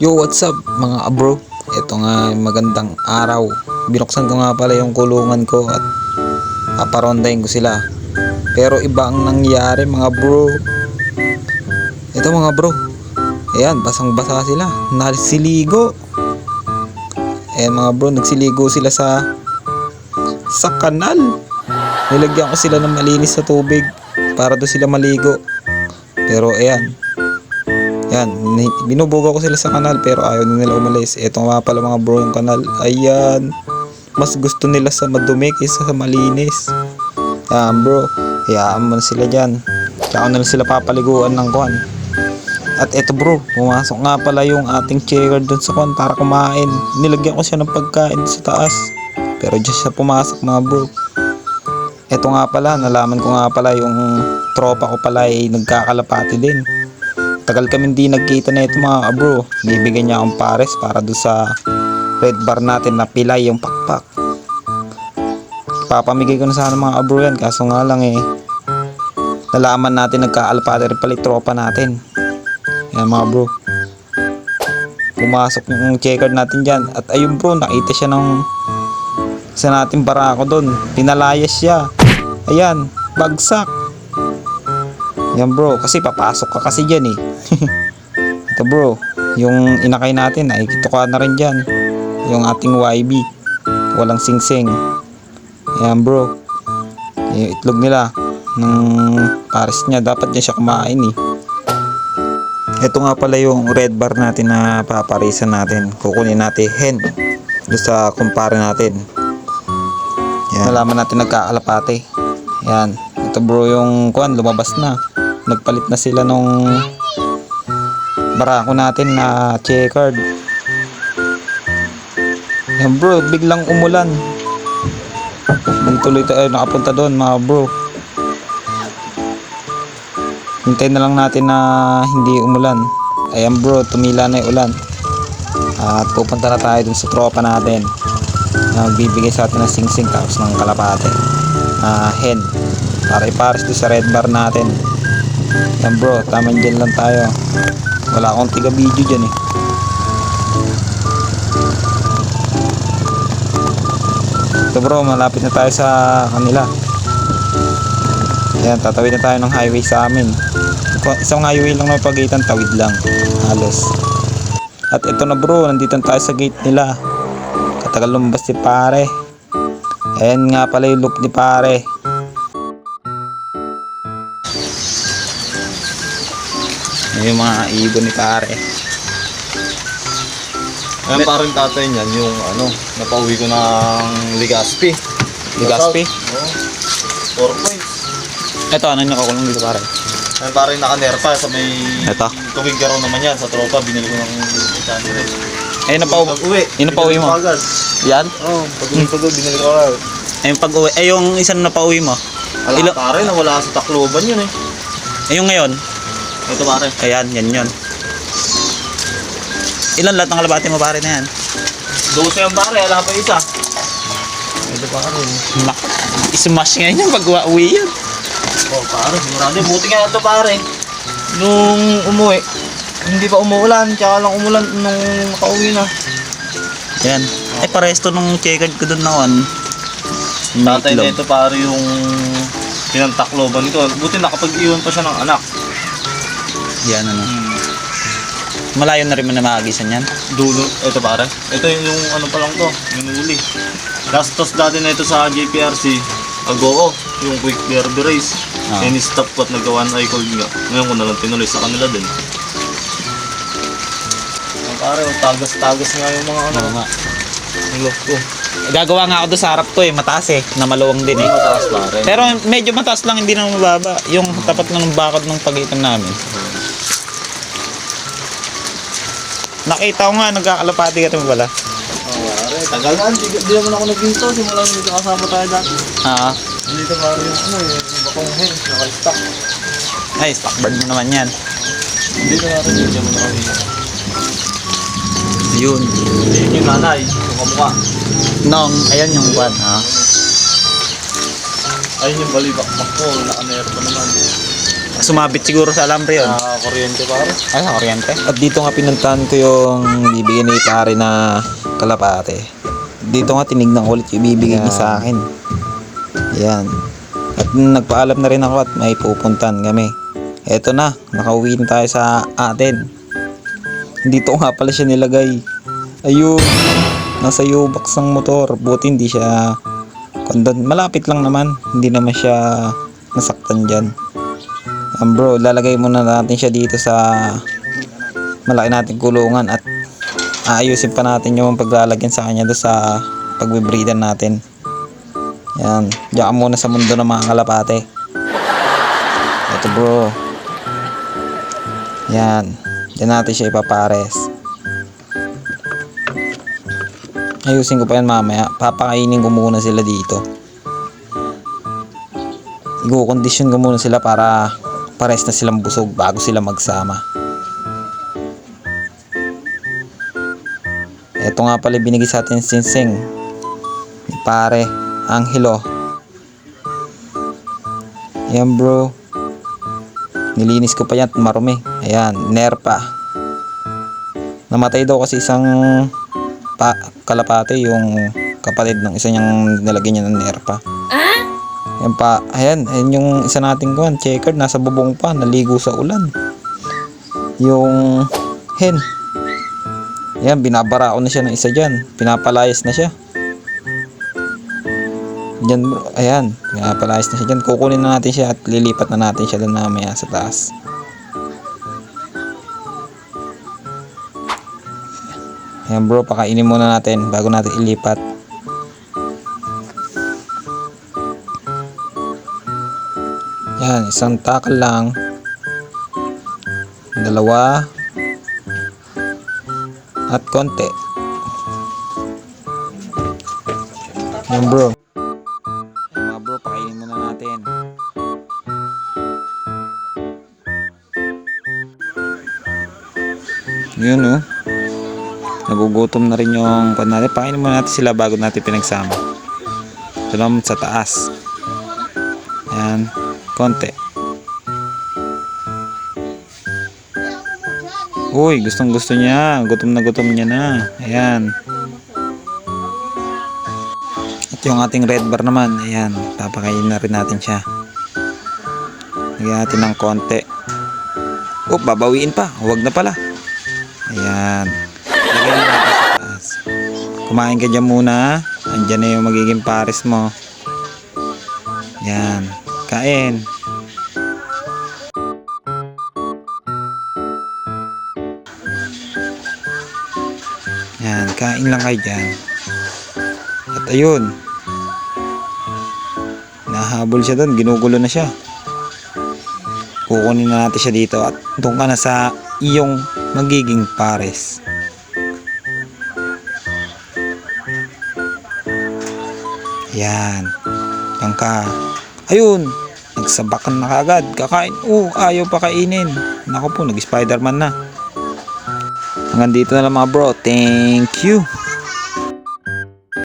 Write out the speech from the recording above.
Yo, what's up mga bro? Ito nga magandang araw. Binuksan ko nga pala yung kulungan ko at paparondahin ko sila. Pero iba ang nangyari mga bro. Ito mga bro. Ayan, basang-basa sila. Nagsiligo. Ayan mga bro, nagsiligo sila sa kanal. Nilagyan ko sila ng malinis na tubig para doon sila maligo. Pero ayan. Yan, binubuga ko sila sa kanal pero ayaw nila umalis. Ito nga pala mga bro yung kanal. Ayan, mas gusto nila sa madumi kaysa sa malinis. Yan bro, hayaan mo na sila dyan. Kaya na sila papaliguan ng kuhan. At eto bro, pumasok nga pala yung ating checker dun sa kuhan para kumain. Nilagyan ko siya ng pagkain sa taas, pero dyan siya pumasok mga bro. Eto nga pala, nalaman ko nga pala yung tropa ko pala ay nagkakalapati din. Tagal kami hindi nagkita na ito mga bro. Bibigyan niya akong pares para doon sa red bar natin na pilay yung pakpak. Papamigay ko na sana mga bro yan. Kaso nga lang nalaman natin nagkaalpate rin pala yung tropa natin. Yan mga bro. Pumasok yung checker natin dyan. At ayun bro, nakita siya ng isa natin barako doon. Pinalayas siya. Ayan, bagsak. Yan bro, kasi papasok ka kasi dyan Ito bro, yung inakay natin, nakikita ko na rin dyan. Yung ating YB, walang singsing. Yan bro, yung itlog nila ng pares niya, dapat niya siya kumain Ito nga pala yung red bar natin na paparisan natin. Kukunin natin hen doon sa kumpare natin. Yan. Nalaman natin nagkaalapate. Yan, ito bro yung kuan, lumabas na. Nagpalit na sila nung barako natin na checkered. Yan bro, biglang umulan. Tuloy tayo nakapunta doon mga bro. Hintayin na lang natin na hindi umulan. Ayan bro, tumila na yung ulan. At pupunta na tayo dun sa tropa natin na magbibigay sa atin ng singsing tapos ng kalapate na hen para ipares doon sa red bar natin. Yan bro, tamang dyan lang tayo. Wala akong tiga video dyan Ito bro, malapit na tayo sa kanila. Yan, tatawid na tayo ng highway sa amin. Isang highway lang na pagitan, tawid lang halos. At ito na bro, nandito tayo sa gate nila. Katagal lumabas si pare. Ayan nga pala yung loop ni pare. Yung mga ibon ni pare. Ayan parang tatay niyan yung napauwi ko ng Legazpi. Legazpi? Oo. 4 points. Ito, ano yung nakakulong dito pare? Ayan parang naka-nerpa sa may Ito? tubig garo naman yan sa tropa. Binili ko ng channel. Ayun na Pag-uwi. Yun na pauwi mo? Yan? Oo, pag-uwi binili ko agad. Ayun pag-uwi. Ay yung isang na pauwi mo? Wala pare, nawala sa Tacloban yun Ayun ngayon? Ito pare. Ayan, yan. Ilan lahat ng kalabati mo pare na yan? 12 yung pare, wala pa isa. Ito pare. Ismash ngayon yung pag-uwi yan. Oh pare, sigurado. Buti nga ito pare. Nung umuwi, hindi pa umuulan, tsaka lang umulan nung nakauwi na. Yan. Ay paresto nung checkered ko doon naon. Tatay na ito pare yung pinantakloban ko. Buti nakapag-iwan pa siya ng anak. Yan Malayo na rin mo na maagisan yan. Dulo, ito pare. Ito yung pa lang to, yung uli. Gastos dati na ito sa JPRC. Agoo, yung quick derby race. Stop ko at nagawa na i-call nga. Ngayon ko na lang tinuloy sa kanila din. Pare, tagas-tagas nga yung mga nga. Ang loob ko. Gagawa nga ako doon sa harap ko mataas na maluwang din Mataas pare. Pero medyo mataas lang, hindi na mababa. Yung tapat lang ng bakod ng pagitan namin. Nakita ko nga, nagkakalapati ka pala. Pare, tagal na. Hindi naman ako nag-dito. Simula nung dito kasama tayo dati. Dito pare yung yung bakong hen, naka-stock. Ay, stockbird mo naman yan. Dito pare, hindi naman ako Yun. Yun yung nanay, yung kamukha. Ayan yung buwan, Ayun yung balibakbak ko, naka-nerve pa naman. Sumabit siguro sa alambre yun. Kuryente pare. Ay, sa kuryente. At dito nga pinuntahan ko yung bibigyan ni pare na kalapate. Dito nga tinignan ko ulit yung bibigyan niya sa akin. Yan. At nagpaalam na rin ako at may pupuntan kami. Eto na, nakauwi na tayo sa atin. Dito nga pala siya nilagay. Ayun, nasa U-box ng motor. Buti hindi siya kondon. Malapit lang naman. Hindi naman siya nasaktan dyan. Bro, lalagay muna natin siya dito sa malaki nating kulungan at aayusin pa natin yung paglalagyan sa kanya doon sa pagbe-breedan natin. Yan, diyan ka muna sa mundo ng mga kalapate. Ito bro. Yan, diyan natin siya ipapares. Ayusin ko pa yan mamaya. Papakainin ko muna sila dito. I-condition ko muna sila para pares na silang busog bago sila magsama. Ito nga pala binigay sa atin sinsing ni pare Angelo. Ayan bro, nilinis ko pa yan at marumi. Ayan, nerpa. Namatay daw kasi isang kalapate, yung kapatid ng isa niyang nilagyan niya ng nerpa. Ayan pa, ayan yung isa nating kuwan, checkered, nasa bubong pa, naligo sa ulan. Yung hen, ayan, binabara ko na siya ng isa dyan, pinapalayas na siya. Dyan bro, ayan, pinapalayas na siya dyan. Kukunin na natin siya at lilipat na natin siya doon mamaya sa taas. Ayan bro, pakainin muna natin bago natin ilipat. Yan, isang takal lang. Dalawa. At konti. Yan bro. Yan mga bro, pakainin muna natin. Yun oh. Nagugutom na rin yung pan natin. Pakainin muna natin sila bago natin pinagsama. Ito naman sa taas. Yan. Konti. Uy, gustong gusto niya. Gutom niya na. Ayan. At yung ating red bar naman, ayan, papakainin na rin natin siya. Lagyan natin ng konti. Babawiin pa. Huwag na pala. Ayan. Lagyan natin sa taas. Kumain ka dyan muna. Andyan na yung magiging pares mo. Ayan. Kain. Yan, kain lang kayo dyan. At ayun, nahabol siya doon, ginugulo na siya. Kukunin na natin siya dito at doon ka na sa iyong magiging pares. Yan, yan ka. Ayun, nagsabakan na kagad. Kakain. Ayaw pa kainin. Naku po, nag-Spiderman na. Hanggang dito na lang mga bro. Thank you.